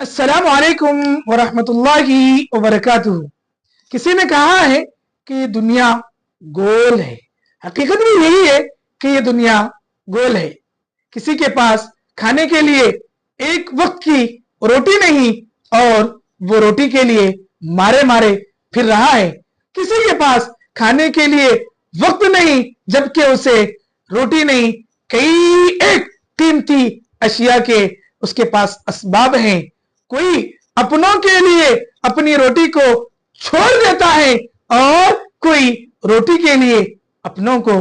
अस्सलाम वालेकुम वरहमतुल्लाहि वबरकातुहू। किसी ने कहा है कि ये दुनिया गोल है। हकीकत में यही है कि ये दुनिया गोल है। किसी के पास खाने के लिए एक वक्त की रोटी नहीं और वो रोटी के लिए मारे मारे फिर रहा है। किसी के पास खाने के लिए वक्त नहीं जबकि उसे रोटी नहीं, कई एक कीमती अशिया के उसके पास असबाब हैं। कोई अपनों के लिए अपनी रोटी को छोड़ देता है और कोई रोटी के लिए अपनों को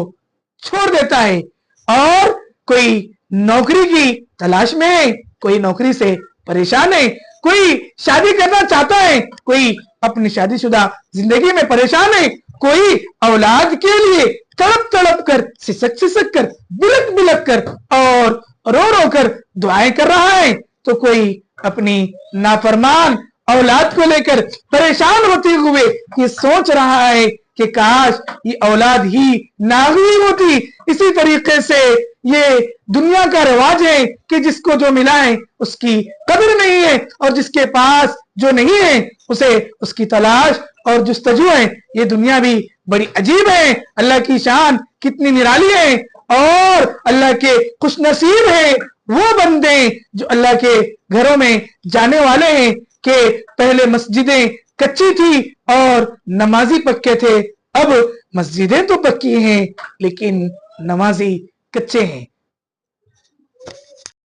छोड़ देता है, और कोई नौकरी की तलाश में है, कोई नौकरी से परेशान है, कोई शादी करना चाहता है, कोई अपनी शादीशुदा जिंदगी में परेशान है, कोई औलाद के लिए तड़प तड़प कर, सिसक सिसक कर, बिलक बिलक कर और रो रो कर दुआएं कर रहा है, तो कोई अपनी नाफरमान औलाद को लेकर परेशान होते हुए ये सोच रहा है कि काश ये औलाद ही ना हुई होती। इसी तरीके से ये दुनिया का रिवाज है कि जिसको जो मिला है उसकी कदर नहीं है, और जिसके पास जो नहीं है उसे उसकी तलाश और जुस्तजू है। ये दुनिया भी बड़ी अजीब है। अल्लाह की शान कितनी निराली है, और अल्लाह के खुशनसीब हैं वो बंदे जो अल्लाह के घरों में जाने वाले हैं कि पहले मस्जिदें कच्ची थी और नमाजी पक्के थे, अब मस्जिदें तो पक्की हैं लेकिन नमाजी कच्चे हैं।